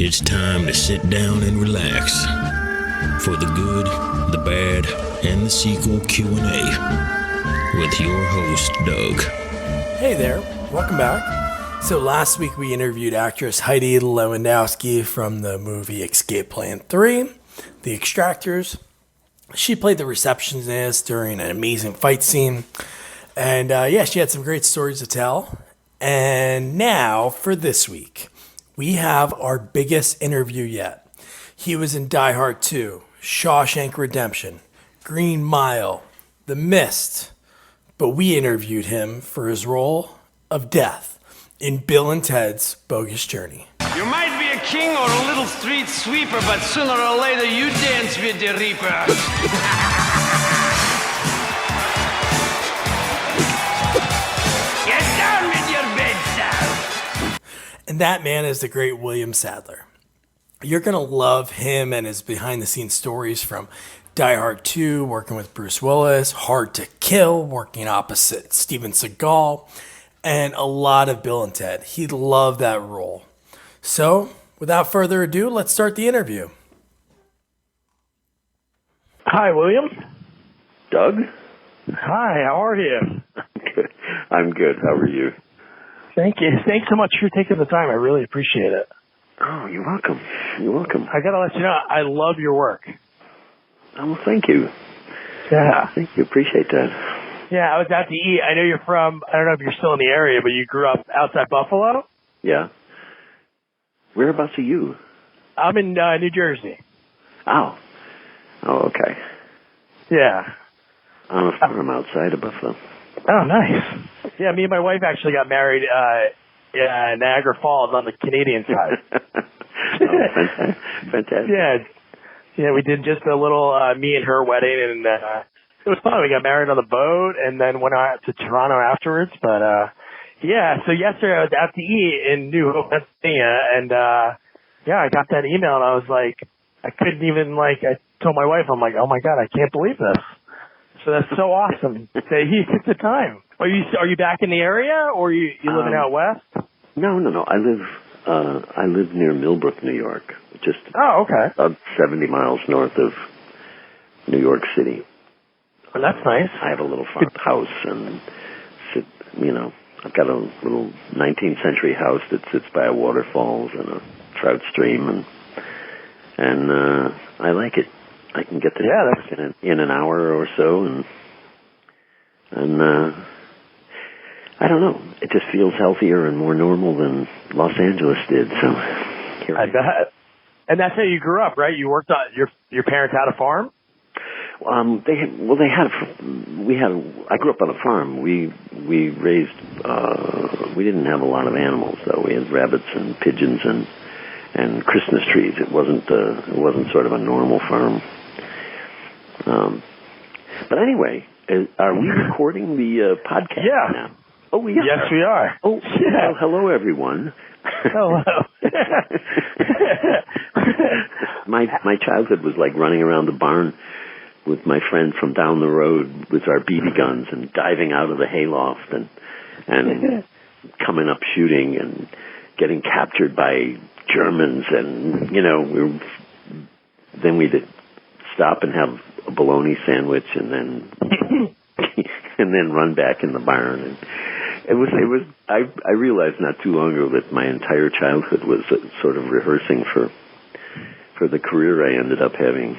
It's time to sit down and relax for the good, the bad, and the sequel Q&A with your host, Doug. Hey there, welcome back. So last week we interviewed actress Heidi Lewandowski from the movie Escape Plan 3, The Extractors. She played the receptionist during an amazing fight scene. And she had some great stories to tell. And now for this week, we have our biggest interview yet. He was in Die Hard 2, Shawshank Redemption, Green Mile, The Mist. But we interviewed him for his role of Death in Bill and Ted's Bogus Journey. You might be a king or a little street sweeper, but sooner or later you dance with the Reaper. Get down with your bedside. And that man is the great William Sadler. You're going to love him and his behind-the-scenes stories from Die Hard 2, working with Bruce Willis, Hard to Kill, working opposite Steven Seagal, and a lot of Bill and Ted. He loved that role. So, without further ado, let's start the interview. Hi, William. Doug? Hi, how are you? I'm good. How are you? Thank you. Thanks so much for taking the time. I really appreciate it. Oh, you're welcome. You're welcome. I got to let you know, I love your work. Oh, well, thank you. Yeah. Thank you. Appreciate that. Yeah, I was out to eat. I know you're from, I don't know if you're still in the area, but you grew up outside Buffalo? Yeah. Whereabouts are you? I'm in New Jersey. Oh, okay. Yeah. On a farm outside of Buffalo. Oh, nice. Yeah, me and my wife actually got married in Niagara Falls on the Canadian side. Oh, fantastic. Yeah, we did just a little me and her wedding, and it was fun. We got married on the boat and then went out to Toronto afterwards. But, so yesterday I was out to eat in New Hope, Pennsylvania, and, I got that email, and I was like, I couldn't even, I told my wife, I'm like, oh, my God, I can't believe this. So that's so awesome that he took the time. Are you back in the area, or you living out west? No. I live near Millbrook, New York, just about 70 miles north of New York City. Well, that's nice. I have a little farmhouse, and I've got a little 19th century house that sits by a waterfalls and a trout stream, and I like it. I can get there in an hour or so, and I don't know. It just feels healthier and more normal than Los Angeles did. So I bet. And that's how you grew up, right? You worked on your parents had a farm. I grew up on a farm. We raised. We didn't have a lot of animals though. We had rabbits and pigeons and Christmas trees. It wasn't sort of a normal farm. But anyway, are we recording the podcast now? Oh, we are. Yes, we are. Oh, yeah. Well, hello, everyone. Hello. My childhood was like running around the barn with my friend from down the road with our BB guns and diving out of the hayloft and coming up shooting and getting captured by Germans, and then we'd stop and have a bologna sandwich and then run back in the barn. And it was I realized not too long ago that my entire childhood was sort of rehearsing for the career I ended up having.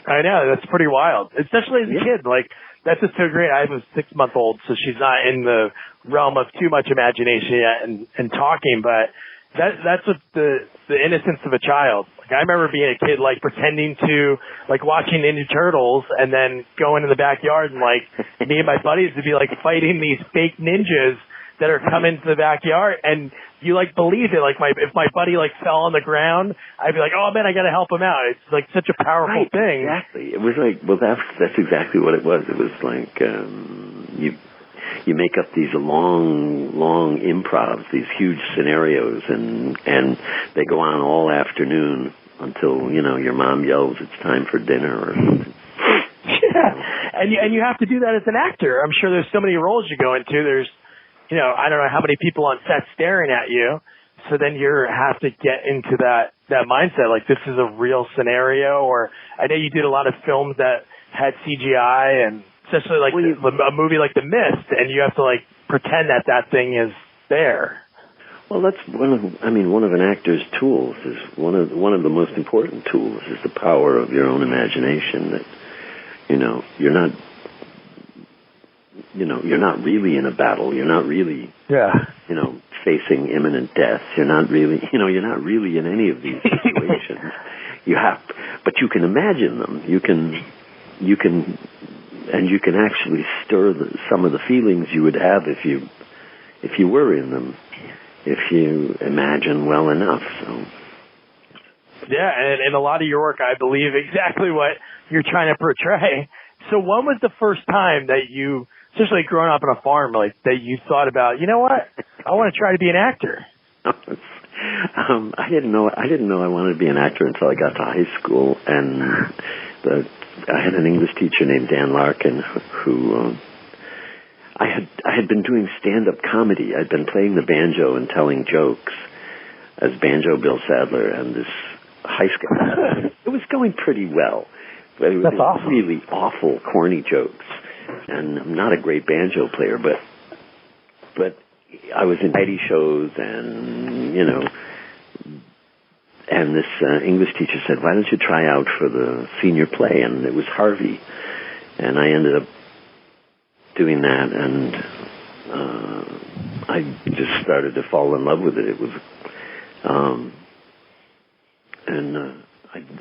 I know, that's pretty wild, especially as a kid. Like, that's just so great. I have a 6-month-old, so she's not in the realm of too much imagination yet and talking, but that's what the innocence of a child. Like, I remember being a kid, pretending to, watching Ninja Turtles and then going in the backyard and, me and my buddies would be, fighting these fake ninjas that are coming to the backyard, and you, believed it. If my buddy, fell on the ground, I'd be like, oh, man, I got to help him out. It's, such a powerful thing. Exactly. It was that's exactly what it was. It was you make up these long improvs, these huge scenarios, and they go on all afternoon until, your mom yells, it's time for dinner or something. Yeah, and you have to do that as an actor. I'm sure there's so many roles you go into. There's, I don't know how many people on set staring at you. So then you have to get into that mindset, like this is a real scenario. Or I know you did a lot of films that had CGI, and especially like a movie like The Mist, and you have to like pretend that thing is there. Well, that's one of an actor's tools is one of the most important tools is the power of your own imagination. That you're not really in a battle. You're not really facing imminent death. You're not really in any of these situations. But you can imagine them. You can actually stir some of the feelings you would have if you were in them, if you imagine well enough. So. Yeah, and a lot of your work, I believe, exactly what you're trying to portray. So when was the first time that you, especially growing up on a farm, like that you thought about, you know what, I want to try to be an actor? I didn't know I wanted to be an actor until I got to high school, and I had an English teacher named Dan Larkin who I had been doing stand-up comedy. I'd been playing the banjo and telling jokes as Banjo Bill Sadler, and this high school. It was going pretty well. But it was awesome. Really awful, corny jokes. And I'm not a great banjo player, but I was in variety shows, and this English teacher said, "Why don't you try out for the senior play?" And it was Harvey, and I ended up doing that, and I just started to fall in love with it. It was,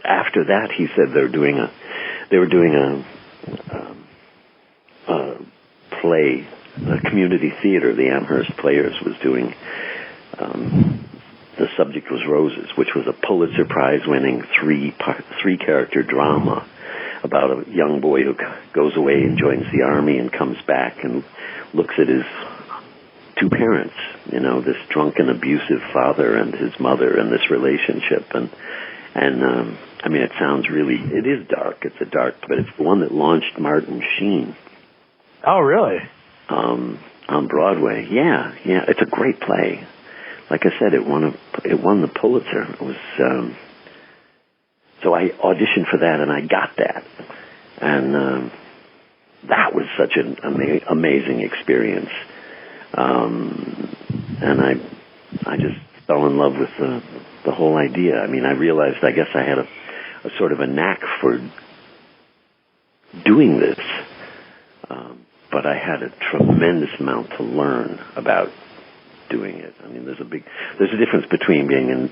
after that, he said they were doing a play, a community theater. The Amherst Players was doing. The subject was Roses, which was a Pulitzer Prize-winning three-character drama about a young boy who goes away and joins the army and comes back and looks at his two parents, this drunken, abusive father and his mother, and this relationship. And it is dark. It's but it's the one that launched Martin Sheen. Oh, really? On Broadway. Yeah. It's a great play. Like I said, it won the Pulitzer. It was, so I auditioned for that, and I got that. And that was such an amazing experience. And I just fell in love with the whole idea. I mean, I realized, I guess I had a sort of a knack for doing this, but I had a tremendous amount to learn about doing it. I mean, there's a difference between being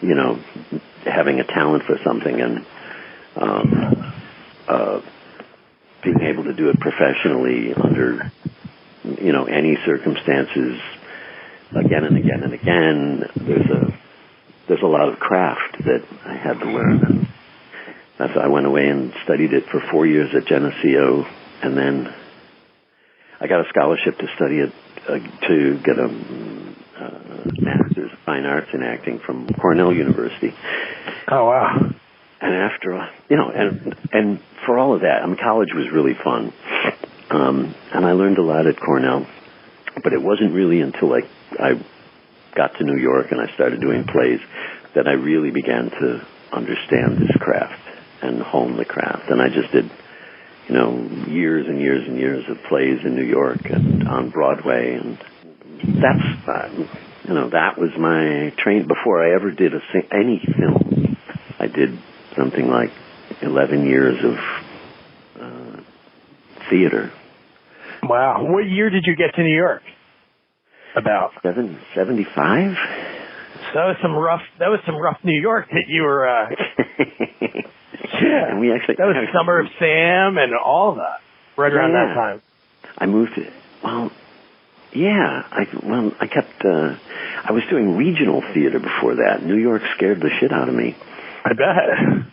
having a talent for something and being able to do it professionally under any circumstances again and again and again. There's a lot of craft that I had to learn. And I went away and studied it for 4 years at Geneseo, and then I got a scholarship to study it, to get a Master's of Fine Arts in Acting from Cornell University. Oh, wow. And after, and for all of that, college was really fun. And I learned a lot at Cornell, but it wasn't really until I got to New York and I started doing plays that I really began to understand this craft and hone the craft. And I just did, years and years and years of plays in New York and on Broadway, and that was my train. Before I ever did any film, I did something like 11 years of theater. Wow. What year did you get to New York? About 75. So that was some rough New York that you were. Yeah, and that was Summer of Sam and all that. Right around that time. I moved to. Well, yeah. I kept. I was doing regional theater before that. New York scared the shit out of me. I bet.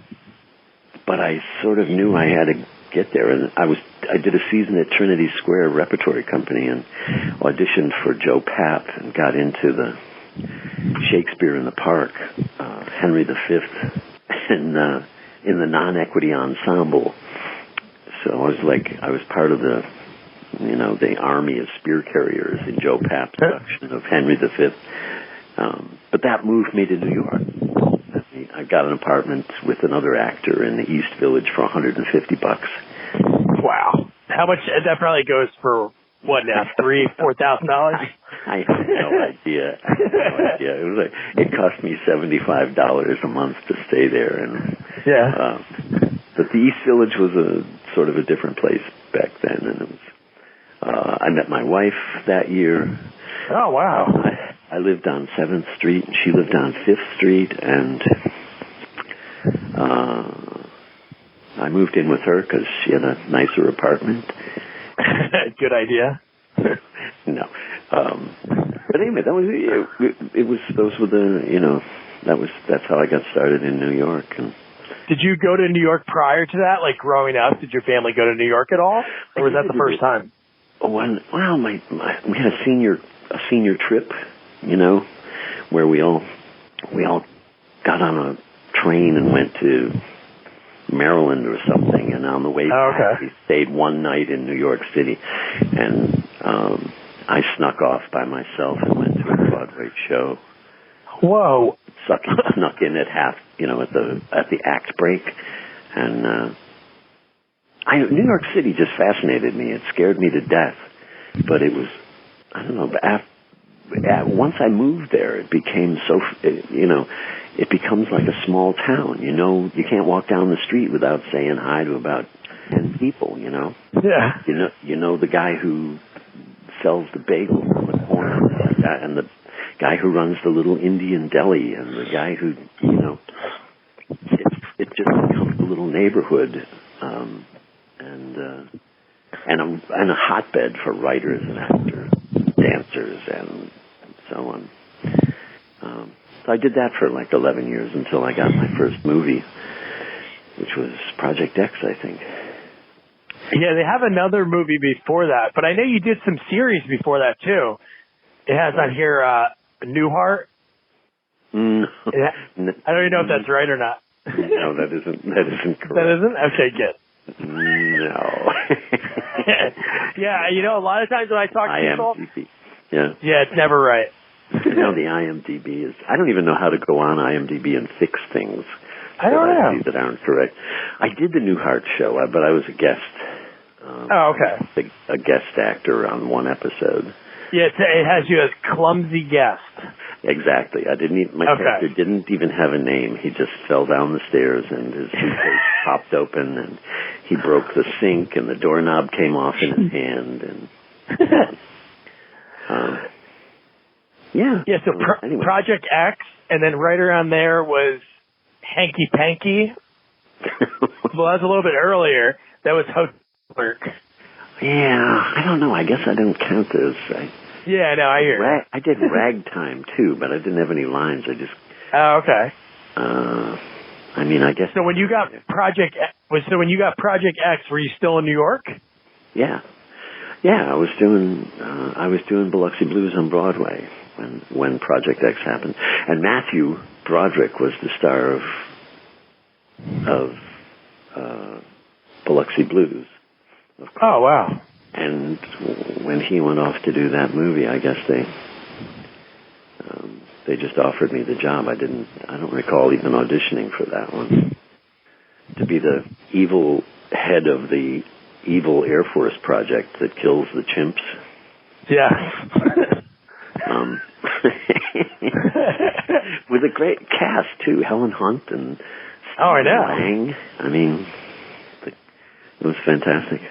But I sort of knew I had to get there, and I did a season at Trinity Square Repertory Company and auditioned for Joe Papp and got into the Shakespeare in the Park, Henry V, and in the non-equity ensemble. So I was part of the army of spear carriers in Joe Papp's production of Henry V. But that moved me to New York. I got an apartment with another actor in the East Village for $150. Wow. How much? That probably goes for what now? $4,000? I have no idea. It was it cost me $75 a month to stay there, and but the East Village was a sort of a different place back then, and it was. I met my wife that year. Oh wow! I lived on 7th Street, and she lived on 5th Street, and I moved in with her because she had a nicer apartment. Good idea. No, but anyway, that was it. Was those were the that's how I got started in New York. And did you go to New York prior to that? Like growing up, did your family go to New York at all, or was that the first time? We had a senior trip, where we all got on a train and went to Maryland or something, and on the way back, we stayed one night in New York City, and I snuck off by myself and went to a Broadway show. Whoa! Snuck in at half, at the act break, and New York City just fascinated me. It scared me to death, but it was, I don't know. Once I moved there, it became so, it becomes like a small town. You can't walk down the street without saying hi to about 10 people. Yeah. You know the guy who sells the bagels on the corner, and the guy who runs the little Indian deli, and the guy who, it just becomes a little neighborhood, and a hotbed for writers and actors, dancers, and so on. So I did that for like 11 years until I got my first movie, which was Project X, I think. Yeah, they have another movie before that, but I know you did some series before that too. It has on here Newhart. No. I don't even know if that's right or not. No, that isn't correct. That isn't? Okay, good. No. Yeah, a lot of times when I talk to people... IMDb. Yeah. Yeah, it's never right. The IMDb is... I don't even know how to go on IMDb and fix things. I don't know. That aren't correct. I did the Newhart show, but I was a guest. Okay. A guest actor on one episode. Yeah, it has you as clumsy guest. Exactly. My character didn't even have a name. He just fell down the stairs and his suitcase popped open and he broke the sink and the doorknob came off in his hand and Yeah, so anyway. Project X, and then right around there was Hanky Panky. Well, that was a little bit earlier. That was Hotel Clerk. Yeah, I don't know. I guess I don't count those. Yeah, no, I hear. I did Ragtime too, but I didn't have any lines. I just. Oh, okay. I guess. So when you got Project X, were you still in New York? Yeah, I was doing Biloxi Blues on Broadway when Project X happened, and Matthew Broderick was the star of Biloxi Blues. Oh wow! And when he went off to do that movie, I guess they just offered me the job. I don't recall even auditioning for that one. To be the evil head of the evil Air Force project that kills the chimps. Yeah. With a great cast too, Helen Hunt and I know. Lang. It was fantastic.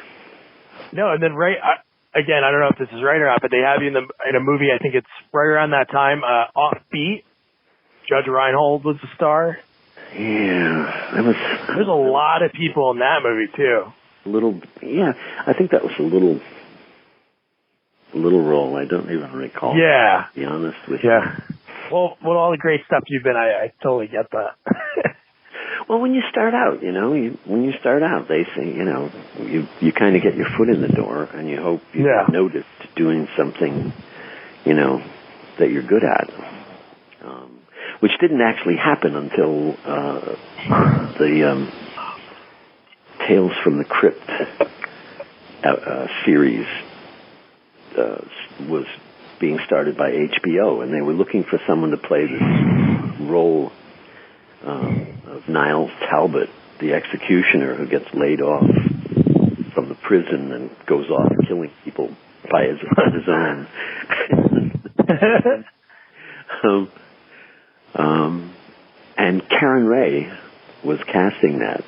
No, and then again, I don't know if this is right or not, but they have you in a movie. I think it's right around that time. Offbeat. Judge Reinhold was the star. Yeah, There's a lot of people in that movie too. I think that was a little role. I don't even recall. Yeah. To be honest with you. Yeah. Well, with all the great stuff you've been, I totally get that. Well, when you start out, they say, you kind of get your foot in the door and you hope you get noticed doing something, that you're good at. Which didn't actually happen until the Tales from the Crypt series was being started by HBO, and they were looking for someone to play this role of Niles Talbot, the executioner who gets laid off from the prison and goes off killing people by his own. And Karen Ray was casting that.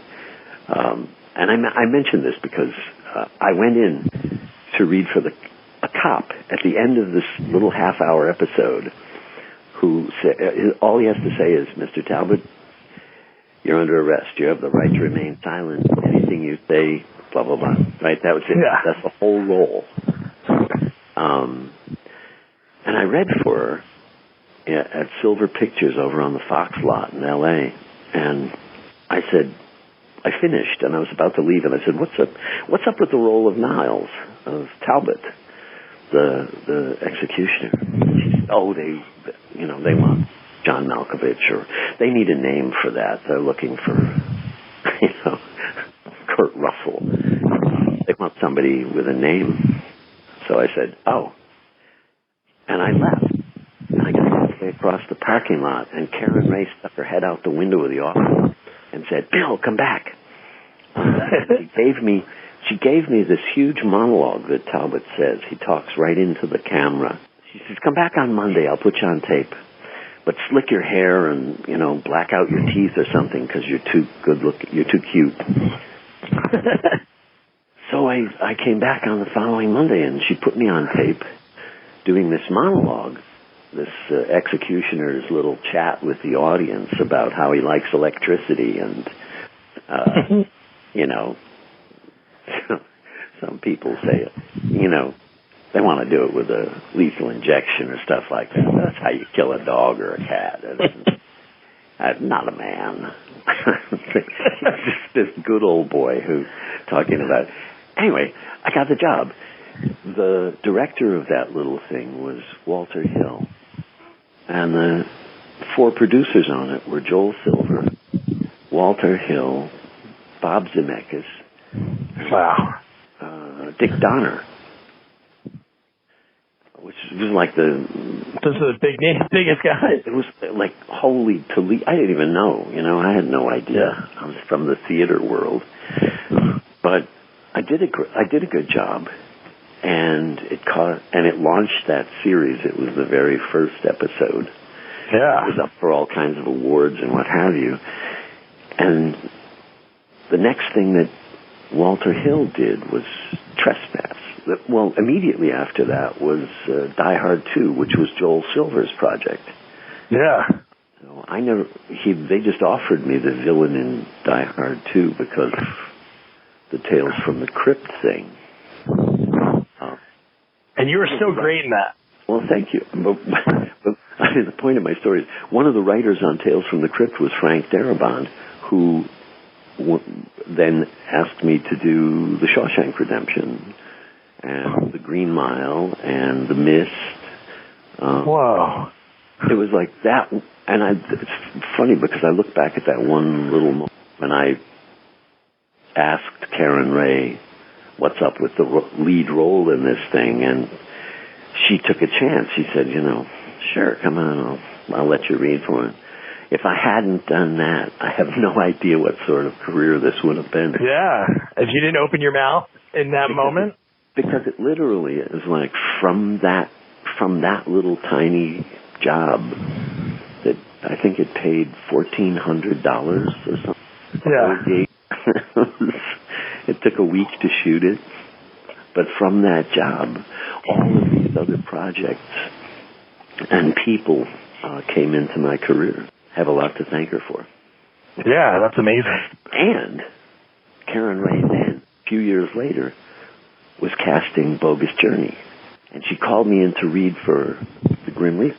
And I mentioned this because I went in to read for a cop at the end of this little half-hour episode who all he has to say is, Mr. Talbot, you're under arrest. You have the right to remain silent. Anything you say, blah, blah, blah. Right? That was it. Yeah. That's the whole role. And I read for her at Silver Pictures over on the Fox lot in L.A. And I said, I finished, and I was about to leave, and I said, "What's up with the role of Niles, of Talbot, the executioner?" She said, "Oh, they want John Malkovich, or they need a name for that. They're looking for, Kurt Russell. They want somebody with a name." So I said, "Oh," and I left. And I got halfway across the parking lot, and Karen Ray stuck her head out the window of the office and said, "Bill, come back." She gave me this huge monologue that Talbot says. He talks right into the camera. She says, "Come back on Monday. I'll put you on tape. But slick your hair and, black out your teeth or something because you're too good looking. You're too cute." So I came back on the following Monday, and she put me on tape doing this monologue, this executioner's little chat with the audience about how he likes electricity and, some people say, they want to do it with a lethal injection or stuff like that. That's how you kill a dog or a cat. I'm not a man. This good old boy who talking about. Anyway, I got the job. The director of that little thing was Walter Hill, and the 4 producers on it were Joel Silver, Walter Hill, Bob Zemeckis, Dick Donner, which was like those are the biggest guys. It was like holy Toledo. I didn't even know. I had no idea. I was from the theater world, but I did a good job, and it launched that series. It was the very first episode. Yeah, it was up for all kinds of awards and what have you. And the next thing that Walter Hill did was Trespass. Well, immediately after that was Die Hard 2, which was Joel Silver's project. Yeah. So they just offered me the villain in Die Hard 2 because of the Tales from the Crypt thing. And you were so great in that. Well, thank you. But the point of my story is one of the writers on Tales from the Crypt was Frank Darabont, who then asked me to do the Shawshank Redemption and the Green Mile and the Mist. Whoa. It was like that. And it's funny because I look back at that one little moment when I asked Karen Ray what's up with the lead role in this thing, and she took a chance. She said, "Sure, come on, I'll let you read for it." If I hadn't done that, I have no idea what sort of career this would have been. Yeah, if you didn't open your mouth in that moment. Because it literally is like from that little tiny job that I think it paid $1,400 or something. Yeah. It took a week to shoot it. But from that job, all of these other projects and people came into my career. Have a lot to thank her for. Yeah, that's amazing. And Karen Ray then, a few years later, was casting Bogus Journey. And she called me in to read for the Grim Reaper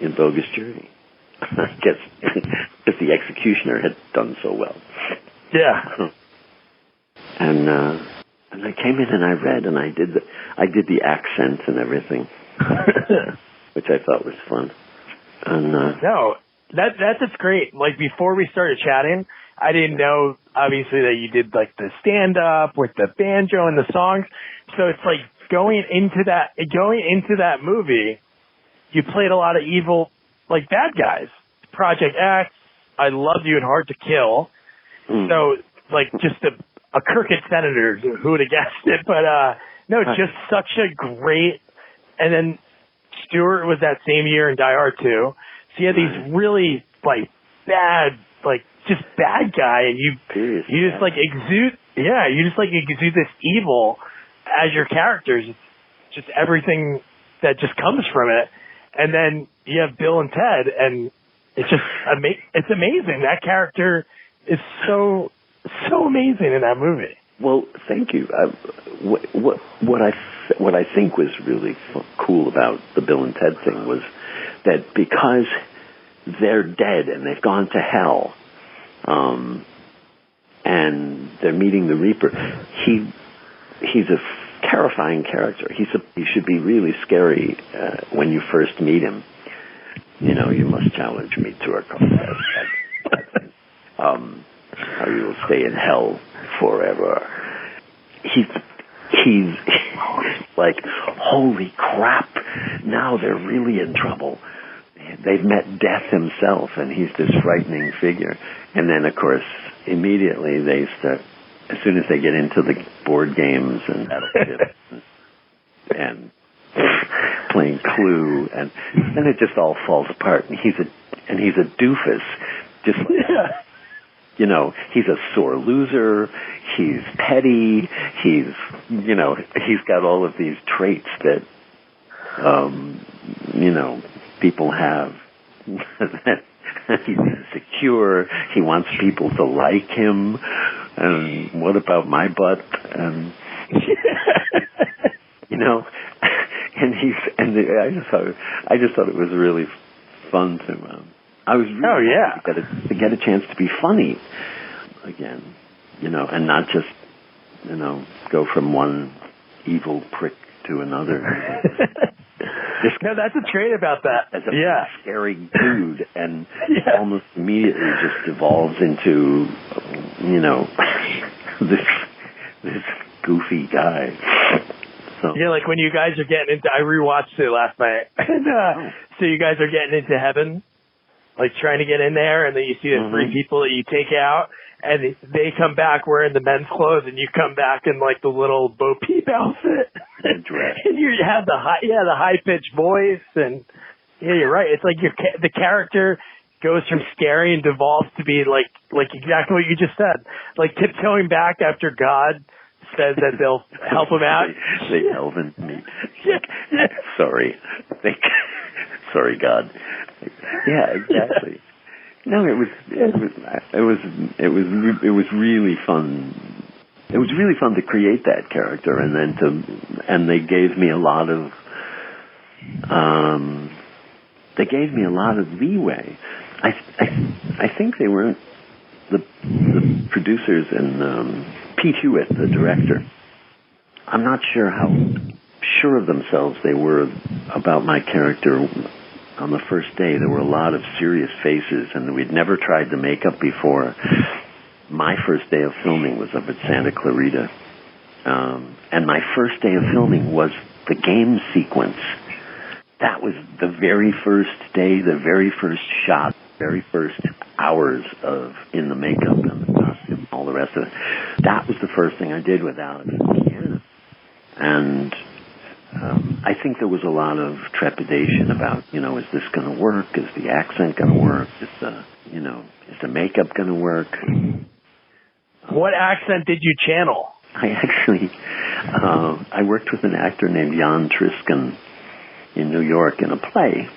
in Bogus Journey. I guess because the executioner had done so well. Yeah. And I came in and I read and I did the accent and everything, which I thought was fun. And no, that's great. Like before we started chatting, I didn't know obviously that you did like the stand up with the banjo and the songs. So it's like going into that movie, you played a lot of evil, like, bad guys. Project X, I Loved You and Hard to Kill. So, like, just a crooked senator, who would have guessed it? But, no, just such a great, and then Stewart was that same year in Die Hard 2. So you had these really, like, bad, like, just bad guy, and you just, like, exude this evil as your characters. It's just everything that just comes from it. And then you have Bill and Ted, and it's just it's amazing. That character is so amazing in that movie. Well, thank you. What I think was really cool about the Bill and Ted thing was that because they're dead and they've gone to hell, and they're meeting the Reaper, he's a terrifying character. He should be really scary when you first meet him. You know, you must challenge me to a contest. Or you will stay in hell forever. He's like, holy crap, now they're really in trouble. They've met death himself, and he's this frightening figure. And then, of course, immediately they start, as soon as they get into the board games and battleships and playing Clue, and then it just all falls apart. And he's a doofus, just like, you know, he's a sore loser. He's petty. He's got all of these traits that, people have. He's insecure. He wants people to like him. And what about my butt? And I just thought it was really fun to. I was really happy to get a chance to be funny again, and not just, go from one evil prick to another. No, that's what's great about that. As a scary dude, and almost immediately just evolves into, this goofy guy. So. Yeah, like when you guys are getting into, I rewatched it last night, and so you guys are getting into heaven, like trying to get in there, and then you see the three people that you take out, and they come back wearing the men's clothes, and you come back in like the little Bo Peep outfit, and you have the high pitched voice, and you're right. It's like the character goes from scary and devolves to be like exactly what you just said, like tiptoeing back after God says that they'll help him out. They elven me. Sorry. Sorry, God. Yeah, exactly. No, it was really fun. It was really fun to create that character, and they gave me a lot of leeway. I think they weren't the producers and Pete Hewitt, the director. I'm not sure how sure of themselves they were about my character. On the first day, there were a lot of serious faces, and we'd never tried the makeup before. My first day of filming was up at Santa Clarita, and my first day of filming was the game sequence. That was the very first day, the very first shot, very first hours in the makeup and the costume, all the rest of it. That was the first thing I did with Alex. And I think there was a lot of trepidation about, is this going to work? Is the accent going to work? Is the makeup going to work? What accent did you channel? I actually, I worked with an actor named Jan Triskin in New York in a play,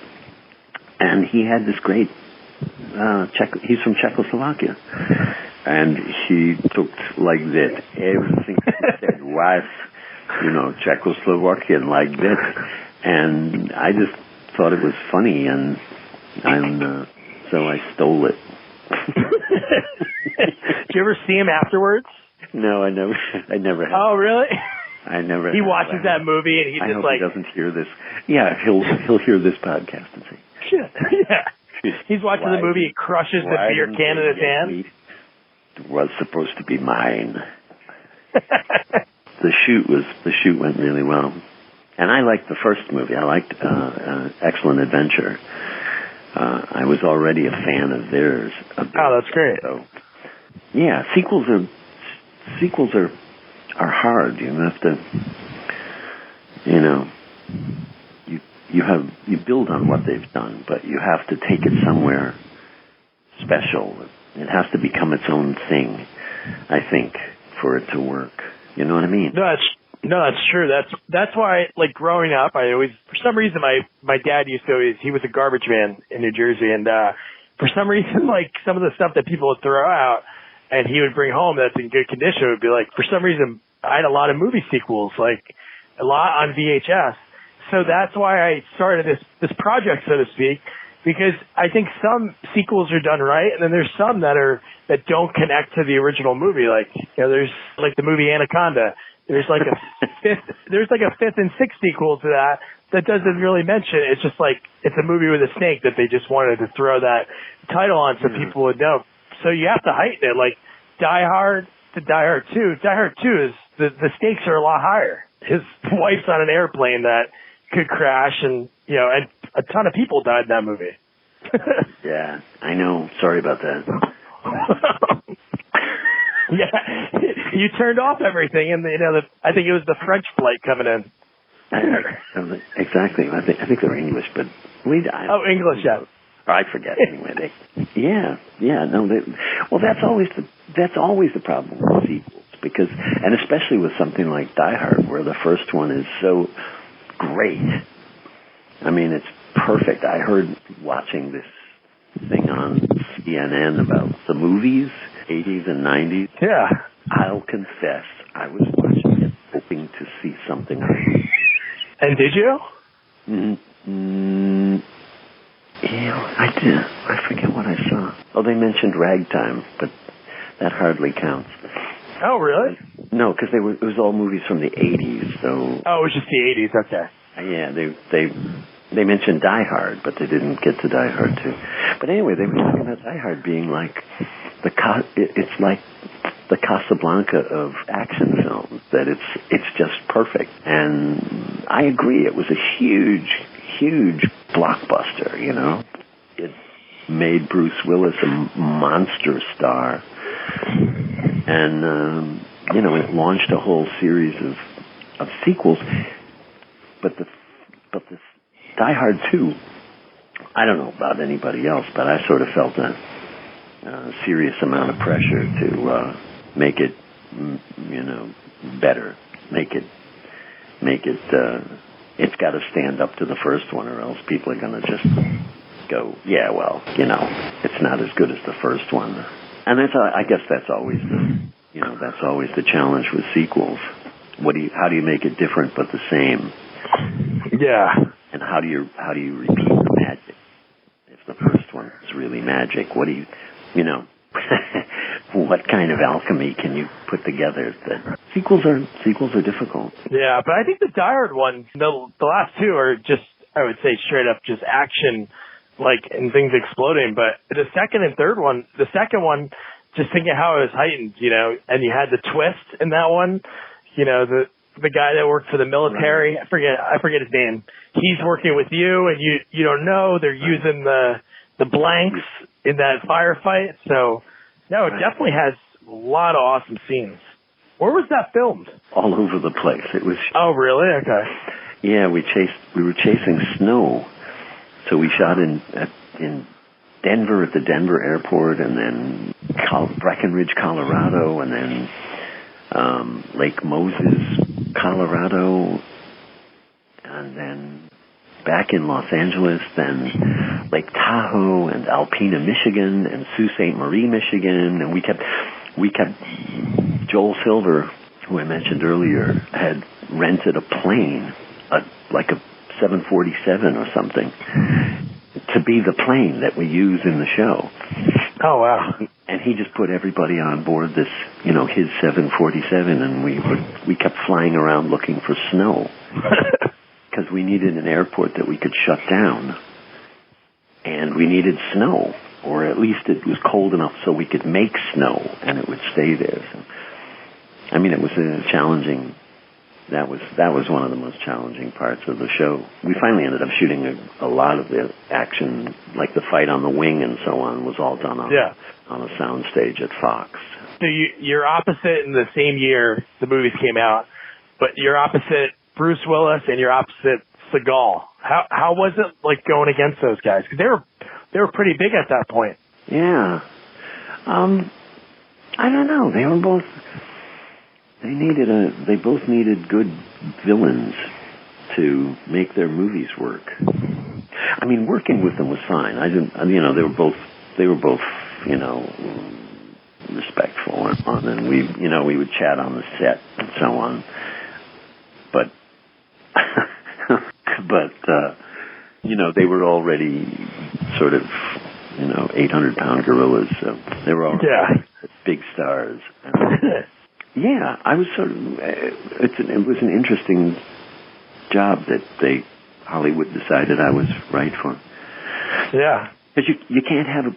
and he had this great, he's from Czechoslovakia, and he talked like that. Everything he said was, Czechoslovakian like that, and I just thought it was funny, and so I stole it. Did you ever see him afterwards? No, I never have. Oh, really? I never. He watches that movie, and he's I just hope like, he doesn't hear this. Yeah, he'll hear this podcast and say, shit. Yeah. He's watching the movie. He crushes the beer can in his hand. It was supposed to be mine. The shoot went really well. And I liked the first movie. I liked Excellent Adventure. I was already a fan of theirs. Oh, that's great. So, yeah, sequels are hard. You have to, you build on what they've done, but you have to take it somewhere special. It has to become its own thing, I think, for it to work. You know what I mean? No, that's true. That's why, like, growing up, I always, for some reason, my dad used to always, he was a garbage man in New Jersey, and for some reason, like, some of the stuff that people would throw out and he would bring home that's in good condition would be like, for some reason, I had a lot of movie sequels, like, a lot on VHS. So that's why I started this project, so to speak, because I think some sequels are done right, and then there's some that don't connect to the original movie. Like, there's like the movie Anaconda. There's like a fifth and sixth sequel to that doesn't really mention it. It's just like it's a movie with a snake that they just wanted to throw that title on so people would know. So you have to heighten it. Like Die Hard to Die Hard 2. Die Hard 2 is the stakes are a lot higher. His wife's on an airplane that could crash, and and a ton of people died in that movie. Yeah, I know. Sorry about that. Yeah, you turned off everything, and I think it was the French flight coming in. Exactly. I think they're English, but English, yeah. I forget anyway. Well, that's always the problem with sequels, because, and especially with something like Die Hard, where the first one is so great. I mean, it's perfect. I heard watching this thing on CNN about the movies, 80s and 90s. Yeah. I'll confess, I was watching it hoping to see something. And did you? Yeah, I did. I forget what I saw. Oh, they mentioned Ragtime, but that hardly counts. Oh, really? No, because it was all movies from the 80s, so... Oh, it was just the 80s, okay. Yeah, they mentioned Die Hard, but they didn't get to Die Hard 2. But anyway, they were talking about Die Hard being like it's like the Casablanca of action films, that it's just perfect. And I agree, it was a huge blockbuster, It made Bruce Willis a monster star. And, it launched a whole series of sequels. But the Die Hard 2, I don't know about anybody else, but I sort of felt a serious amount of pressure to make it, better. Make it. It's got to stand up to the first one, or else people are going to just go, yeah, well, it's not as good as the first one. And I guess that's always the challenge with sequels. How do you make it different but the same? Yeah. And how do you repeat the magic? If the first one is really magic, what do you what kind of alchemy can you put together? That sequels are difficult. Yeah, but I think the Die Hard one, the last two are just, I would say, straight up just action, like, and things exploding. But the second and third one, the second one, just thinking how it was heightened, and you had the twist in that one, the guy that worked for the military, I forget his name. He's working with you, and you don't know. They're using the blanks in that firefight. So, no, it definitely has a lot of awesome scenes. Where was that filmed? All over the place. It was. Oh, really? Okay. Yeah, we were chasing snow, so we shot in Denver at the Denver airport, and then Breckenridge, Colorado, and then Lake Moses, Colorado, and then back in Los Angeles, then Lake Tahoe and Alpena, Michigan, and Sault Ste. Marie, Michigan, and we kept Joel Silver, who I mentioned earlier, had rented a plane, like a 747 or something, to be the plane that we use in the show. Oh, wow. And he just put everybody on board this, his 747, and we kept flying around looking for snow. Because we needed an airport that we could shut down. And we needed snow, or at least it was cold enough so we could make snow, and it would stay there. So, it was a challenging that was one of the most challenging parts of the show. We finally ended up shooting a lot of the action, like the fight on the wing and so on, was all done on a sound stage at Fox. So you're opposite in the same year the movies came out, but you're opposite Bruce Willis and you're opposite Seagal. How was it like going against those guys? Because they were pretty big at that point. Yeah. I don't know. They both needed good villains to make their movies work. I mean, working with them was fine. They were both, respectful and fun, and we would chat on the set and so on. But they were already sort of, 800-pound gorillas, so they were already big stars. Yeah, I was sort of. It was an interesting job that Hollywood decided I was right for. Yeah, because you can't have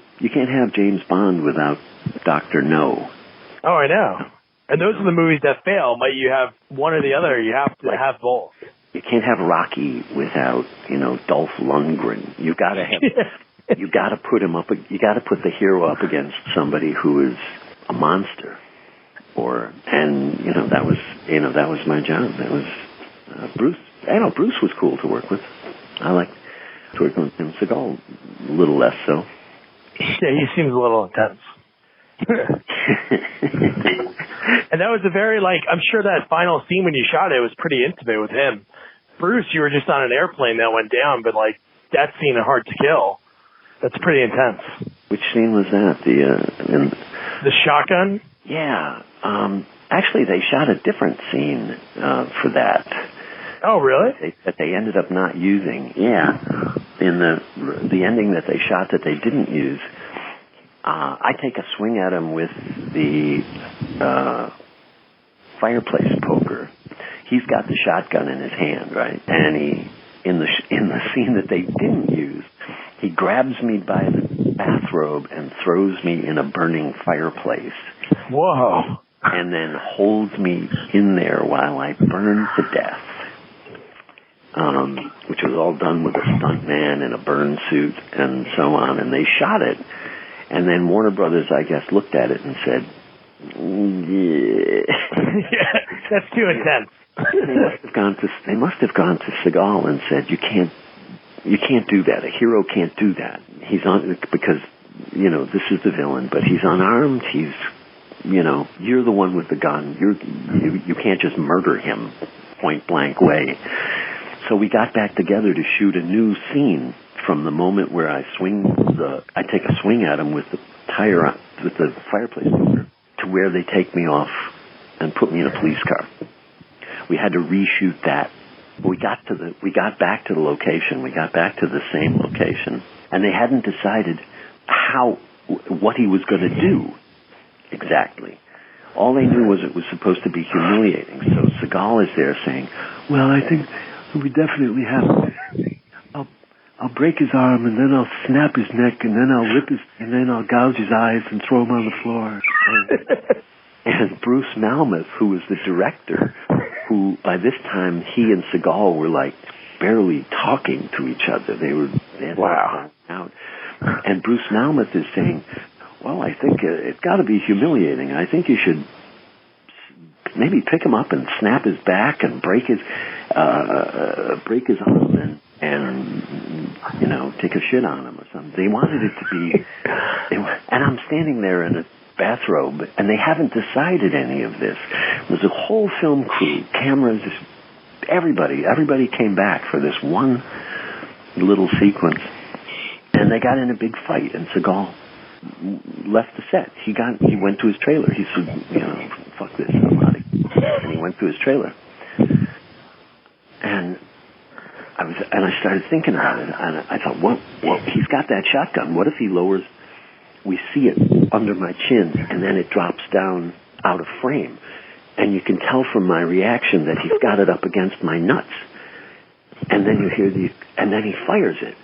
James Bond without Dr. No. Oh, I know. And those are the movies that fail. But you have one or the other. You have to have both. You can't have Rocky without Dolph Lundgren. You got to have. You got to put him up. You got to put the hero up against somebody who is a monster. That was my job. That was Bruce. Bruce was cool to work with. I liked working with him. Seagal, a little less so. Yeah, he seems a little intense. And that was a very, I'm sure that final scene when you shot it was pretty intimate with him. Bruce, you were just on an airplane that went down, but that scene in Hard to Kill, that's pretty intense. Which scene was that? The shotgun? Yeah. Actually, they shot a different scene for that. Oh, really? That they ended up not using. Yeah. In the ending that they shot that they didn't use, I take a swing at him with the fireplace poker. He's got the shotgun in his hand, right? And in the scene that they didn't use, he grabs me by the bathrobe and throws me in a burning fireplace. Whoa. And then holds me in there while I burn to death. Which was all done with a stuntman in a burn suit and so on. And they shot it. And then Warner Brothers, I guess, looked at it and said, yeah. That's too intense. They must have gone to Seagal and said, you can't do that. A hero can't do that. He's on, because, this is the villain, but he's unarmed. He's, you're the one with the gun. You can't just murder him point blank way. So we got back together to shoot a new scene from the moment where I take a swing at him with the fireplace poker to where they take me off and put me in a police car. We had to reshoot that. We got back to the location. We got back to the same location, and they hadn't decided what he was going to do exactly. All they knew was it was supposed to be humiliating. So Seagal is there saying, "Well, I think we definitely have. I'll break his arm, and then I'll snap his neck, and then I'll gouge his eyes and throw him on the floor." And Bruce Malmuth, who was the director, who by this time he and Seagal were barely talking to each other. They had wow. Out. And Bruce Malmuth is saying, "Well, I think it's got to be humiliating. I think you should maybe pick him up and snap his back and break his arm and take a shit on him or something." They wanted it to be, and I'm standing there in a bathrobe, and they haven't decided any of this. There's a whole film crew, cameras, everybody came back for this one little sequence, and they got in a big fight, and Seagal left the set. He went to his trailer. He said, "Fuck this, I'm out of here." And he went to his trailer. And I started thinking about it, and I thought, well, he's got that shotgun. What if he lowers? We see it under my chin, and then it drops down out of frame, and you can tell from my reaction that he's got it up against my nuts. And then you hear and then he fires it,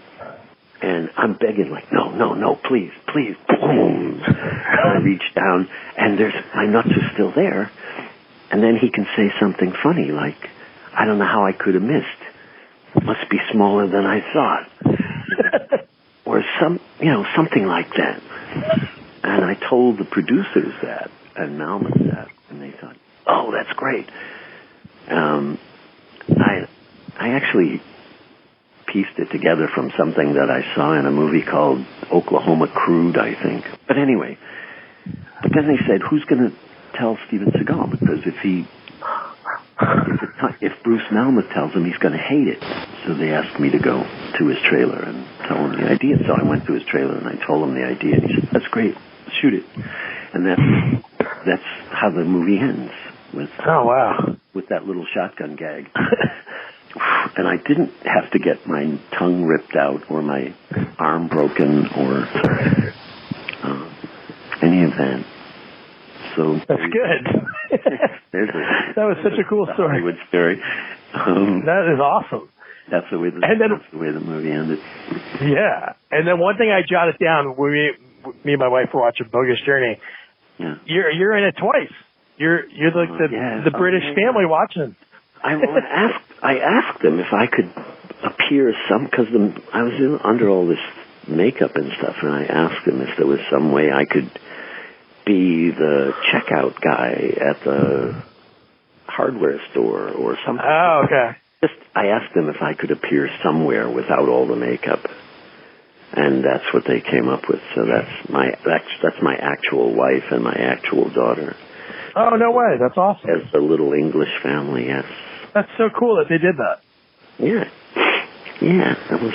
and I'm begging no, please, boom. And I reach down, and my nuts are still there, and then he can say something funny like, I don't know how I could have missed. It must be smaller than I thought. Or something like that. And I told the producers that, and Malmus that, and they thought, oh, that's great. I actually pieced it together from something that I saw in a movie called Oklahoma Crude, I think. But anyway, but then they said, who's going to tell Steven Seagal? Because if Bruce Malmuth tells him, he's going to hate it. So they asked me to go to his trailer and tell him the idea. So I went to his trailer and I told him the idea. And he said, that's great, shoot it. And that's how the movie ends. With that little shotgun gag. And I didn't have to get my tongue ripped out or my arm broken or any of that. So that's good. That was such a cool story. Hollywood story. That is awesome. That's the way the movie ended. Yeah, and then one thing I jotted down when me and my wife were watching Bogus Journey. Yeah. You're in it twice. You're like the British family watching. I asked them if I could appear because I was under all this makeup and stuff, and I asked them if there was some way I could be the checkout guy at the hardware store or something. Oh, okay. I asked them if I could appear somewhere without all the makeup, and that's what they came up with. So that's my actual wife and my actual daughter. Oh, no way. That's awesome. As a little English family, yes. That's so cool that they did that. Yeah. Yeah, that was...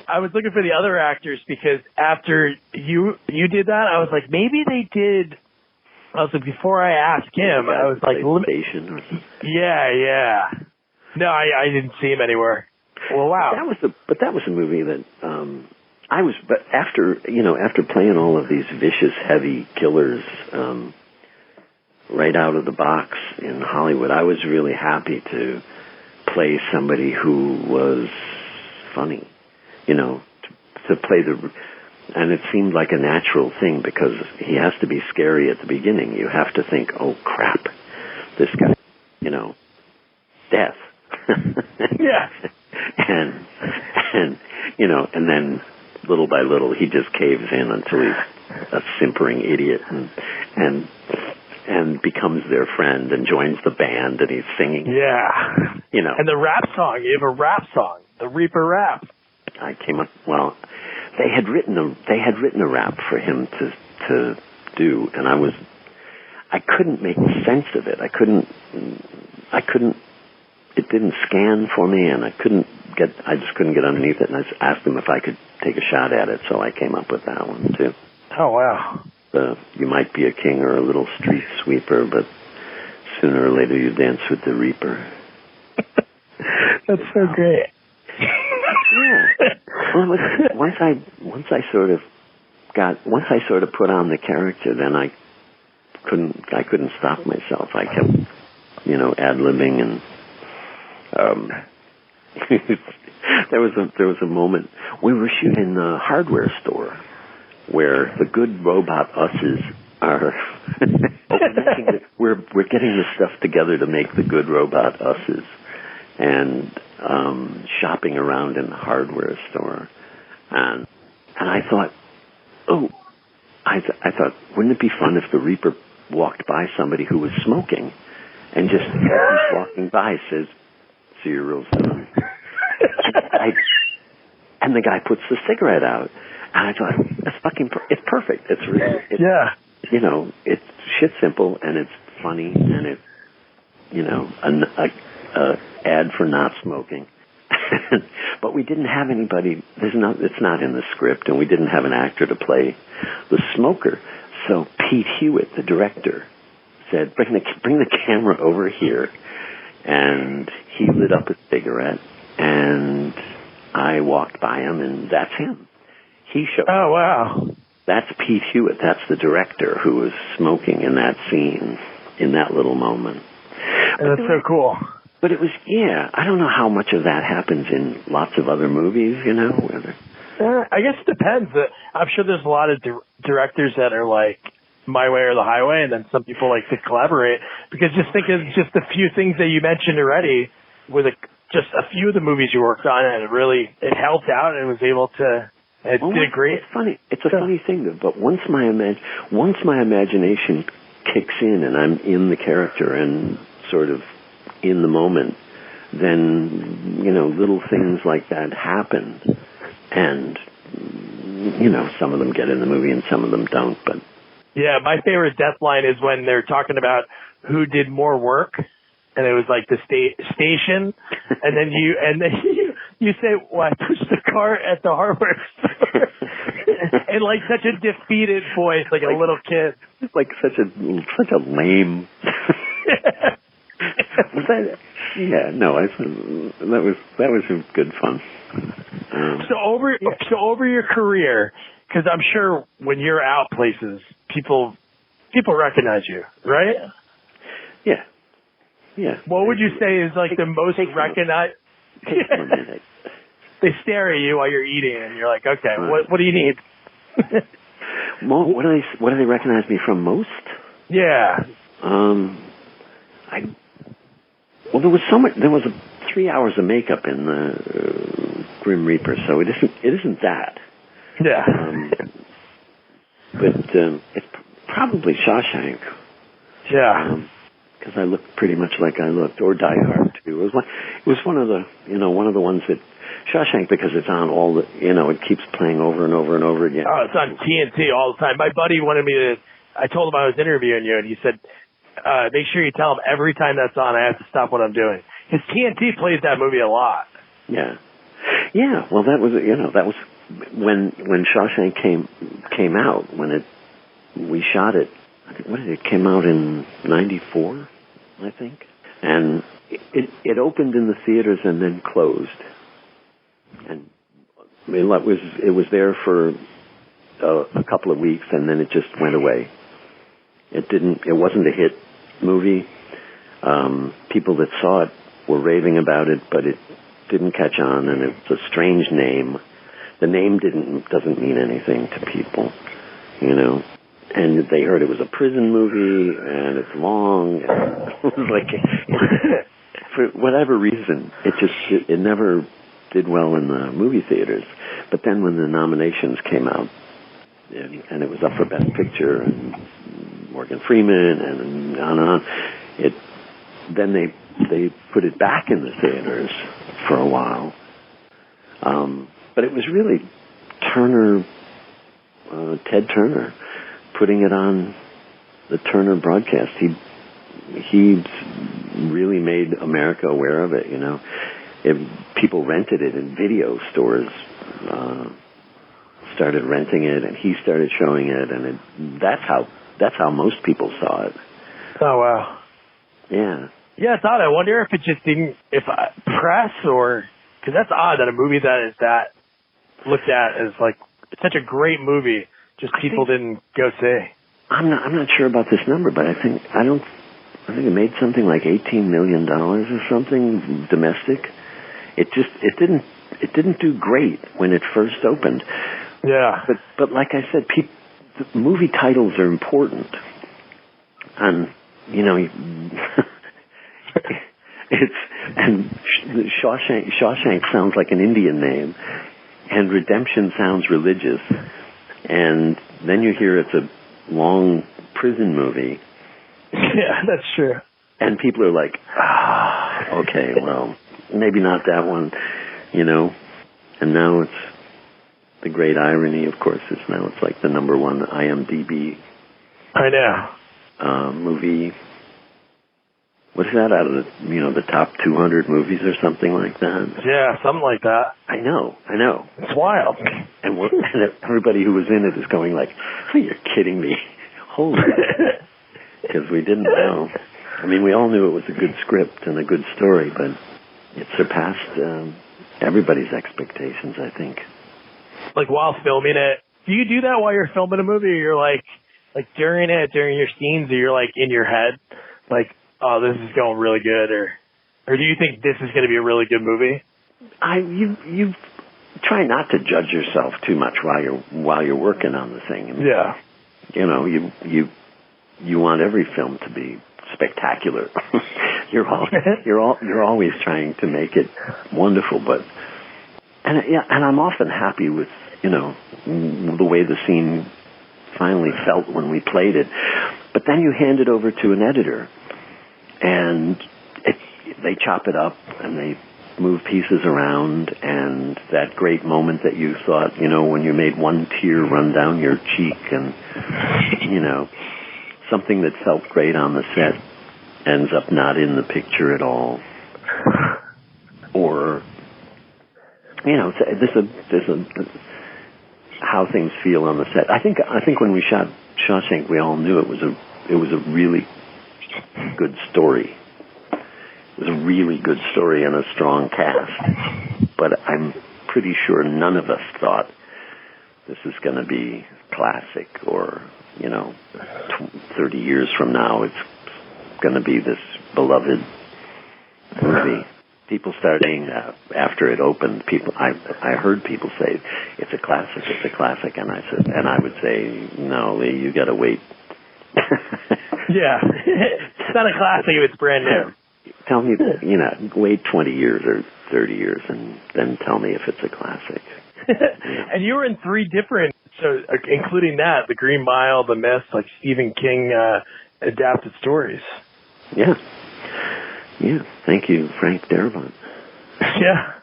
I was looking for the other actors because after you did that, I was like, maybe they did... I was like, before I asked him, I was like... Yeah. No, I didn't see him anywhere. Well, wow. But that was a movie that... But after playing all of these vicious, heavy killers... right out of the box in Hollywood, I was really happy to play somebody who was funny, to play and it seemed like a natural thing because he has to be scary at the beginning. You have to think, oh crap, this guy, death. Yeah. and then little by little he just caves in until he's a simpering idiot and becomes their friend and joins the band and he's singing. Yeah. And the rap song, you have a rap song, the Reaper rap. I came up, they had written a rap for him to do, and I couldn't make sense of it. It didn't scan for me, and I just couldn't get underneath it, and I asked him if I could take a shot at it, so I came up with that one too. Oh, wow. You might be a king or a little street sweeper, but sooner or later you dance with the Reaper. That's so great. Yeah. Well, once I sort of put on the character, then I couldn't stop myself. I kept, ad-libbing and there was a moment we were shooting in the hardware store where the good robot us's are we're getting this stuff together to make the good robot us's and shopping around in the hardware store and I thought wouldn't it be fun if the Reaper walked by somebody who was smoking and just as he's walking by says 007 and the guy puts the cigarette out. And I thought, it's perfect. It's shit simple, and it's funny, and it's, a ad for not smoking. But we didn't have anybody, it's not in the script, and we didn't have an actor to play the smoker. So Pete Hewitt, the director, said, bring the camera over here. And he lit up a cigarette, and I walked by him, and that's him. He showed. Oh, wow. That's Pete Hewitt. That's the director who was smoking in that scene, in that little moment. That's so cool. But it was, I don't know how much of that happens in lots of other movies, I guess it depends. I'm sure there's a lot of directors that are like My Way or the Highway, and then some people like to collaborate. Because just think of just a few things that you mentioned already. just a few of the movies you worked on, and it helped out and was able to. It did great. It's funny. It's a funny thing, but once my imagination kicks in and I'm in the character and sort of in the moment, then little things like that happen, and some of them get in the movie and some of them don't. But yeah, my favorite death line is when they're talking about who did more work. And it was like the station, and then you say, "Well, I pushed the cart at the hardware store," in like such a defeated voice, like a little kid. Like such a lame. Was that? Yeah, no, that was good fun. So over your career, because I'm sure when you're out places, people recognize you, right? Yeah. Yeah. What would you say is like the most recognized? They stare at you while you're eating, and you're like, okay, what do you need? What do they recognize me from most? Yeah. There was so much. There was 3 hours of makeup in the Grim Reaper, so it isn't that. Yeah. But it's probably Shawshank. Yeah. Because I looked pretty much like I looked, or Die Hard too. It was one of the ones that Shawshank, because it's on all the, it keeps playing over and over and over again. Oh, it's on TNT all the time. My buddy wanted me to. I told him I was interviewing you, and he said, "Make sure you tell him every time that's on, I have to stop what I'm doing." His TNT plays that movie a lot. Yeah, yeah. Well, that was when Shawshank came out, we shot it. It came out in '94, I think, and it opened in the theaters and then closed, and it was there for a couple of weeks, and then it just went away. It wasn't a hit movie. People that saw it were raving about it, but it didn't catch on, and it's a strange name. The name doesn't mean anything to people, And they heard it was a prison movie, and it's long. And it was like, for whatever reason, it never did well in the movie theaters. But then when the nominations came out, and it was up for Best Picture, and Morgan Freeman, and on and on, then they put it back in the theaters for a while. But it was really Ted Turner, putting it on the Turner broadcast. He really made America aware of it, People rented it in video stores, started renting it, and he started showing it, and that's how most people saw it. Oh, wow. Yeah. Yeah, it's odd. I wonder if it just didn't, press or, because that's odd that a movie that is that looked at as like, it's such a great movie, just people didn't go see. I'm not sure about this number, but I think it made something like $18 million or something domestic. It didn't do great when it first opened. Yeah. But like I said, the movie titles are important, and and Shawshank sounds like an Indian name, and Redemption sounds religious, and then you hear it's a long prison movie. Yeah, that's true. And people are like, okay, well, maybe not that one, And now it's the great irony, of course, is now it's like the number one IMDb. I know. Movie. What's that, out of the top 200 movies or something like that? Yeah, something like that. I know. It's wild. And everybody who was in it is going like, oh, you're kidding me. Holy. Because we didn't know. I mean, we all knew it was a good script and a good story, but it surpassed everybody's expectations, I think. Like while filming it, do you do that while you're filming a movie, or you're like during your scenes, or you're like in your head, like, oh, this is going really good, or do you think this is going to be a really good movie? You try not to judge yourself too much while you're working on the thing. Yeah. You want every film to be spectacular. You're always trying to make it wonderful, and I'm often happy with, the way the scene finally felt when we played it. But then you hand it over to an editor, and they chop it up and they move pieces around, and that great moment that you thought, when you made one tear run down your cheek, and something that felt great on the set ends up not in the picture at all. Or there's a how things feel on the set. I think when we shot Shawshank, we all knew it was a really good story. It was a really good story and a strong cast. But I'm pretty sure none of us thought this is going to be classic, or 30 years from now it's going to be this beloved movie. People started saying that after it opened. I heard people say it's a classic, and I would say, no, Lee, you got to wait. Yeah, it's not a classic if it's brand new. Tell me, wait 20 years or 30 years, and then tell me if it's a classic. And you were in 3 different, including that, The Green Mile, The Mist, like Stephen King adapted stories. Yeah. Yeah, thank you, Frank Darabont. Yeah.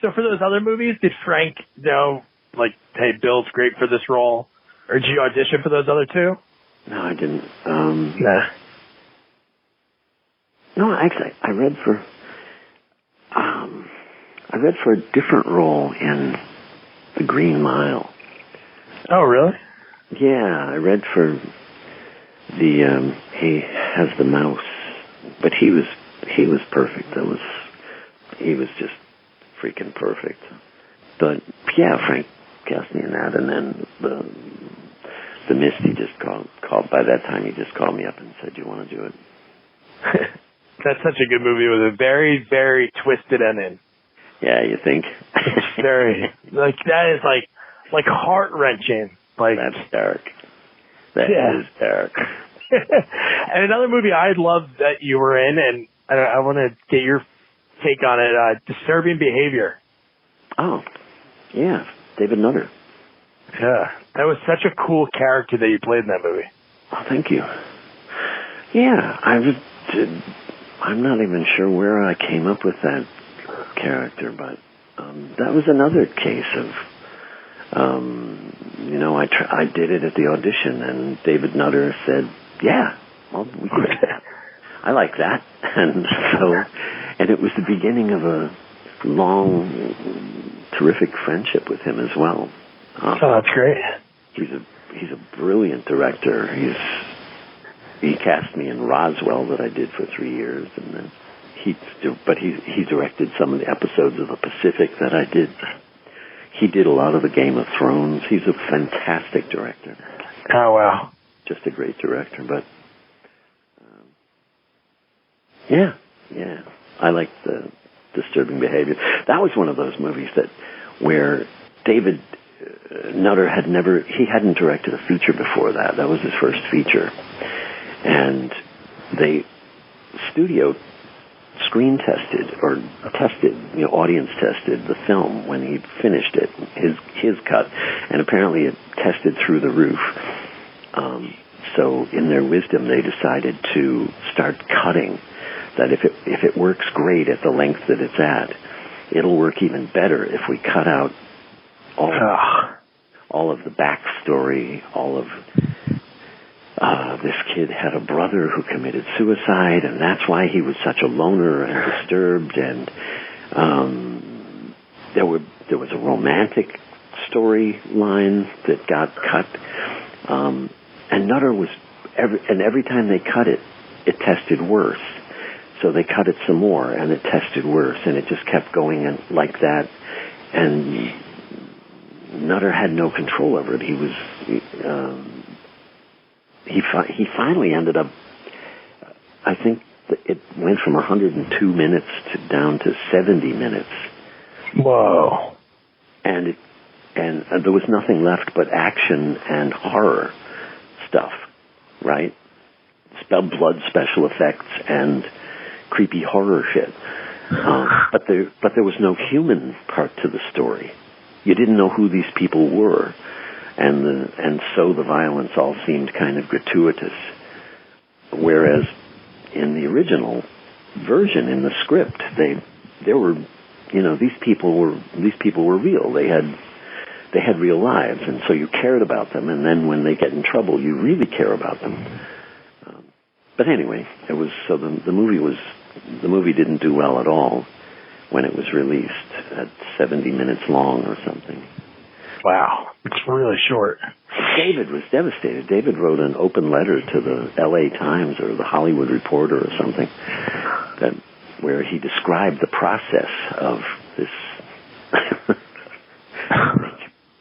So for those other movies, did Frank know, like, hey, Bill's great for this role? Or did you audition for those other 2? No, I didn't. Nah. No, actually, I read for a different role in The Green Mile. Oh, really? Yeah, I read for the He Has the Mouse. But he was perfect. He was just freaking perfect. But yeah, Frank cast me in that, and then the Mist, he just called. By that time, he just called me up and said, "You want to do it?" That's such a good movie with a very, very twisted ending. Yeah, you think? It's very that is like heart wrenching. Like, that's dark. That is dark. And another movie I love that you were in, and I want to get your take on it, Disturbing Behavior. Oh, yeah, David Nutter. Yeah, that was such a cool character that you played in that movie. Oh, thank you. Yeah, I'm not even sure where I came up with that character, but that was another case of, I did it at the audition, and David Nutter said, yeah, well, we can do that. I like that. And it was the beginning of a long, terrific friendship with him as well. Oh, that's great. He's a brilliant director. He cast me in Roswell that I did for 3 years, and then he directed some of the episodes of The Pacific that I did. He did a lot of the Game of Thrones. He's a fantastic director. Oh, wow. Just a great director, but yeah, I like the Disturbing Behavior. That was one of those movies where David Nutter hadn't directed a feature before that. That was his first feature, and they studio screen tested or tested, audience tested the film when he finished it, his cut, and apparently it tested through the roof. So in their wisdom, they decided to start cutting. That if it works great at the length that it's at, it'll work even better if we cut out all of the backstory, all of this kid had a brother who committed suicide, and that's why he was such a loner and disturbed. And there was a romantic storyline that got cut. And Nutter every time they cut it, it tested worse. So they cut it some more, and it tested worse, and it just kept going like that. And Nutter had no control over it. He finally ended up, I think it went from 102 minutes down to 70 minutes. Whoa. And there was nothing left but action and horror stuff, right? blood special effects and creepy horror shit. But there was no human part to the story. You didn't know who these people were, and so the violence all seemed kind of gratuitous. Whereas in the original version, in the script, there were, these people were real. They had real lives, and so you cared about them. And then when they get in trouble, you really care about them. But anyway, the movie didn't do well at all when it was released at 70 minutes long or something. Wow, it's really short. David was devastated. David wrote an open letter to the L.A. Times or the Hollywood Reporter or something, where he described the process of this.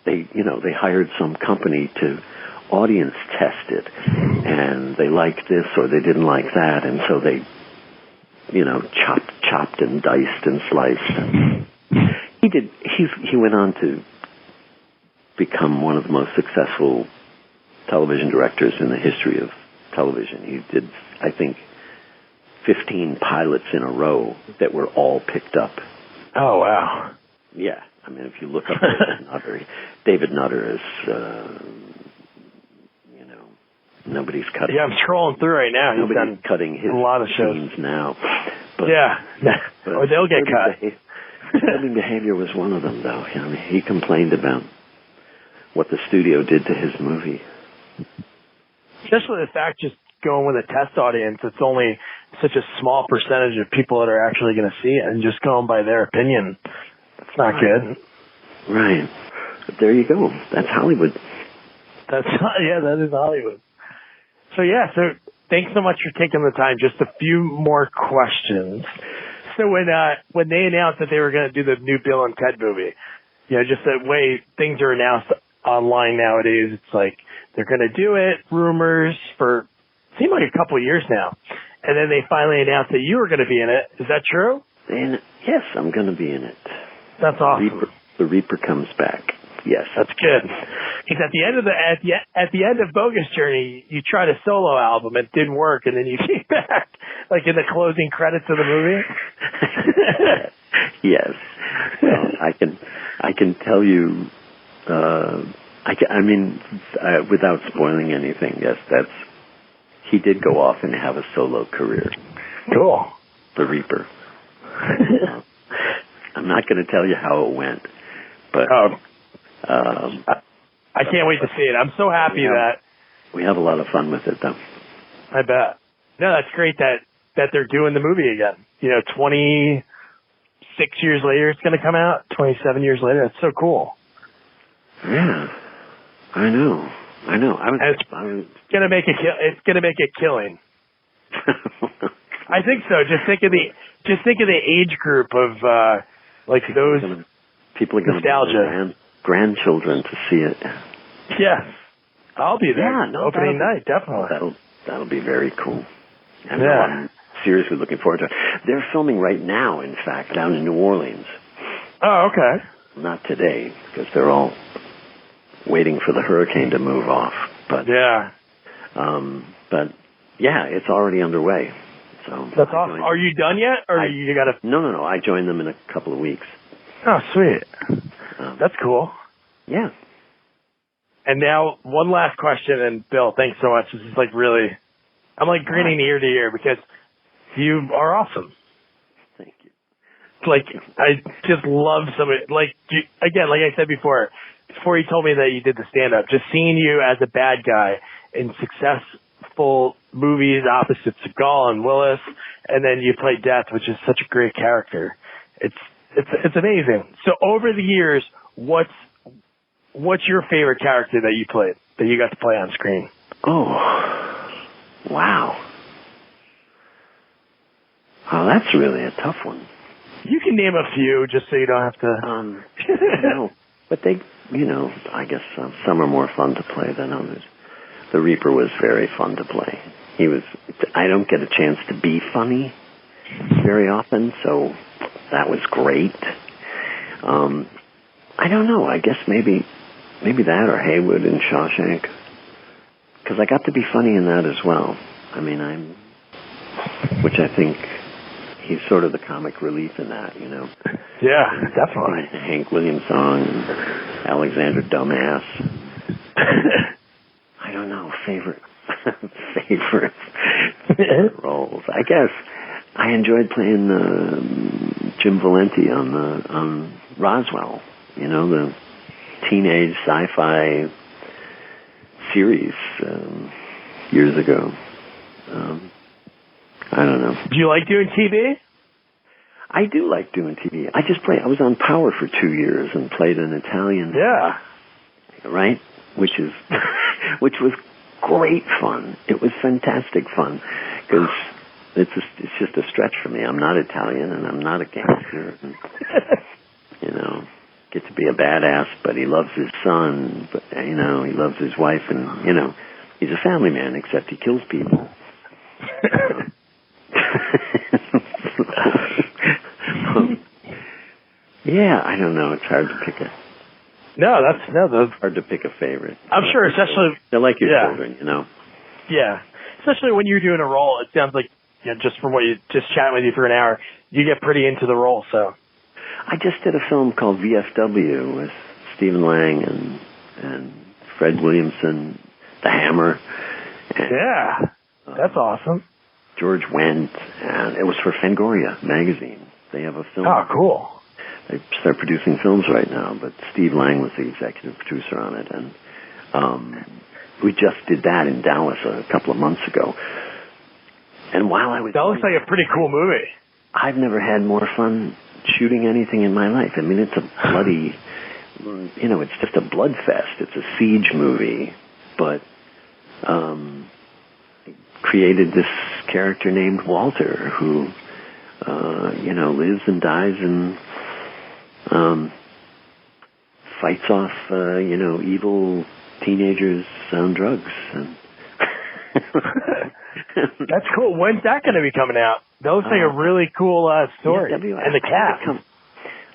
They hired some company to audience test it, and they liked this or they didn't like that, and so they, chopped and diced and sliced. He went on to become one of the most successful television directors in the history of television. He did, I think, 15 pilots in a row that were all picked up. Oh, wow. Yeah. I mean, if you look up David Nutter is, nobody's cutting. Yeah, I'm scrolling through right now. He's Nobody's done cutting his a lot of shows scenes now. But, or they'll get cut. Disturbing Behavior was one of them, though. He complained about what the studio did to his movie. Especially the fact, just going with a test audience, it's only such a small percentage of people that are actually going to see it, and just going by their opinion, it's not good. Right. But there you go. That's Hollywood. That is Hollywood. So thanks so much for taking the time. Just a few more questions. So when they announced that they were going to do the new Bill and Ted movie, just the way things are announced online nowadays, it's like they're going to do it, rumors for seemed like a couple of years now, and then they finally announced that you were going to be in it. Is that true? Yes, I'm going to be in it. That's awesome. The Reaper comes back. Yes, that's good. Because at the end of Bogus Journey, you tried a solo album, it didn't work, and then you came back, like in the closing credits of the movie. Yes. Well, I can tell you. Without spoiling anything, yes, he did go off and have a solo career. Cool. The Reaper. I'm not going to tell you how it went, but. I can't wait to see it. I'm so happy that we have a lot of fun with it, though. I bet. No, that's great that they're doing the movie again. 26 years later, it's going to come out. 27 years later, that's so cool. Yeah, I know. It's going to make it's going to make a killing. I think so. Just think of the age group of those. People are going to bring grandchildren to see it. Yes, I'll be there. Yeah, opening night, definitely. That'll be very cool. I'm seriously looking forward to it. They're filming right now, in fact, down in New Orleans. Oh, okay. Not today, because they're all waiting for the hurricane to move off. But it's already underway. So that's awesome. Are you done yet, or you got to? No. I joined them in a couple of weeks. Oh, sweet. That's cool. Yeah. And now, one last question, and Bill, thanks so much. This is I'm grinning ear to ear because you are awesome. Thank you. I just love somebody, again, like I said before you told me that you did the stand-up, just seeing you as a bad guy in successful movies opposite Seagal and Willis, and then you played Death, which is such a great character. It's amazing. So over the years, what's your favorite character that you played, that you got to play on screen? Oh, wow. Oh, that's really a tough one. You can name a few just so you don't have to. No, but I guess some are more fun to play than others. The Reaper was very fun to play. I don't get a chance to be funny very often, so that was great. I don't know. I guess maybe that or Haywood in Shawshank, because I got to be funny in that as well. I mean, which I think he's sort of the comic relief in that, you know. Yeah, definitely. Hank Williams song, Alexander Dumbass. I don't know, favorite roles. I guess I enjoyed playing Jim Valenti on Roswell, you know, the teenage sci-fi series years ago. I don't know. Do you like doing TV? I do like doing TV. I was on Power for 2 years and played an Italian. Yeah. Right? Which was great fun. It was fantastic fun because it's just a stretch for me. I'm not Italian and I'm not a gangster. And, you know, get to be a badass, but he loves his son, but, you know, he loves his wife, and, you know, he's a family man, except he kills people. Yeah, I don't know. It's hard to pick that's hard to pick a favorite. I'm sure, especially they're like your children, you know. Yeah, especially when you're doing a role. It sounds like, you know, just from what you just chatting with you for an hour, you get pretty into the role. So I just did a film called VFW with Stephen Lang and Fred Williamson, The Hammer. And, yeah, that's awesome. George Wendt, and it was for Fangoria magazine. They have a film. Oh, cool. They start producing films right now, but Steve Lang was the executive producer on it, and we just did that in Dallas a couple of months ago. And while I was that looks like a pretty cool movie. I've never had more fun shooting anything in my life. I mean, it's a bloody, you know, it's just a blood fest. It's a siege movie, but created this character named Walter who, you know, lives and dies and fights off, you know, evil teenagers on drugs. And that's cool. When's that going to be coming out? That looks like a really cool story. Yeah, and the cast.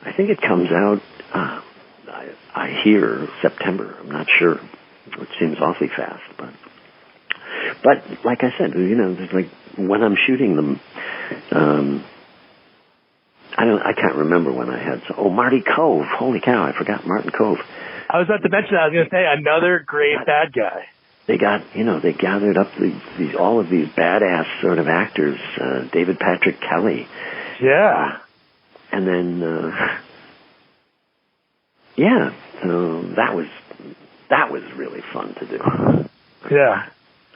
I think it comes out, I hear September. I'm not sure, which seems awfully fast, but like I said, you know, there's like when I'm shooting them, I can't remember when I had. Marty Cove. Holy cow! I forgot Martin Cove. I was about to mention that. I was going to say another great bad guy. They gathered up all of these badass sort of actors. David Patrick Kelly. Yeah. And then, yeah. So that was really fun to do. Yeah.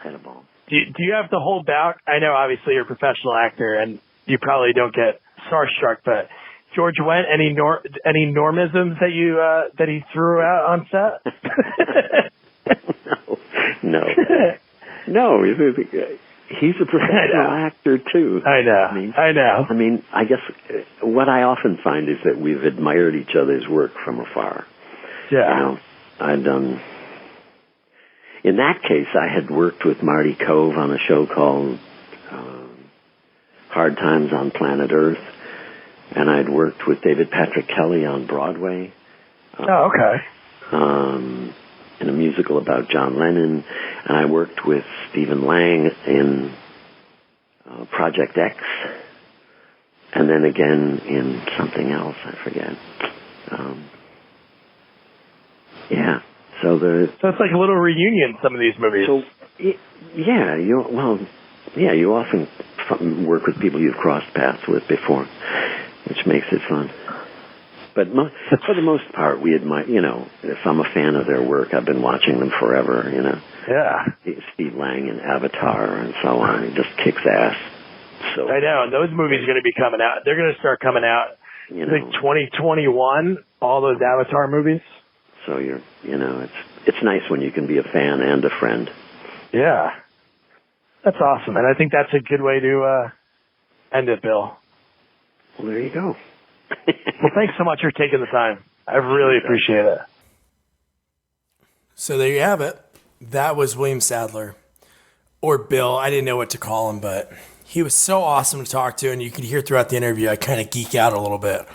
Had a ball. Do you have to hold back? I know, obviously, you're a professional actor, and you probably don't get starstruck, but George Wendt, any normisms that he threw out on set? No. He's a professional actor too. I know. I mean, I guess what I often find is that we've admired each other's work from afar. Yeah. You know, I'd done. In that case, I had worked with Marty Cove on a show called Hard Times on Planet Earth, and I'd worked with David Patrick Kelly on Broadway. Oh, okay. In a musical about John Lennon, and I worked with Stephen Lang in Project X, and then again in something else, I forget. Yeah. So it's like a little reunion, some of these movies. So, yeah, you often work with people you've crossed paths with before, which makes it fun. But for the most part, we admire, you know, if I'm a fan of their work, I've been watching them forever, you know. Yeah. Steve Lang in Avatar and so on. He just kicks ass. So I know, and those movies are going to be coming out. They're going to start coming out, you know, like 2021, all those Avatar movies. So it's nice when you can be a fan and a friend. Yeah. That's awesome, and I think that's a good way to end it, Bill. Well, there you go. Well, thanks so much for taking the time. I really appreciate it. So there you have it. That was William Sadler, or Bill. I didn't know what to call him, but he was so awesome to talk to, and you could hear throughout the interview I kind of geek out a little bit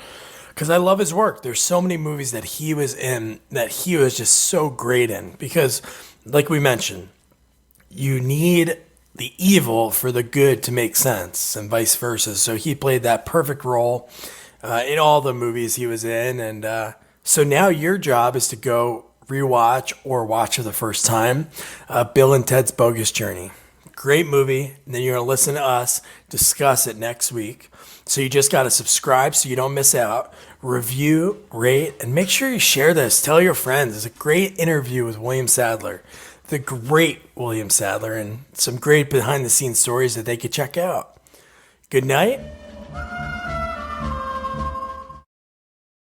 because I love his work. There's so many movies that he was in that he was just so great in because, like we mentioned, you need the evil for the good to make sense, and vice versa. So he played that perfect role in all the movies he was in. And so now your job is to go rewatch or watch for the first time Bill and Ted's Bogus Journey. Great movie. And then you're going to listen to us discuss it next week. So you just got to subscribe so you don't miss out. Review, rate, and make sure you share this. Tell your friends. It's a great interview with William Sadler, the great William Sadler, and some great behind-the-scenes stories that they could check out. Good night.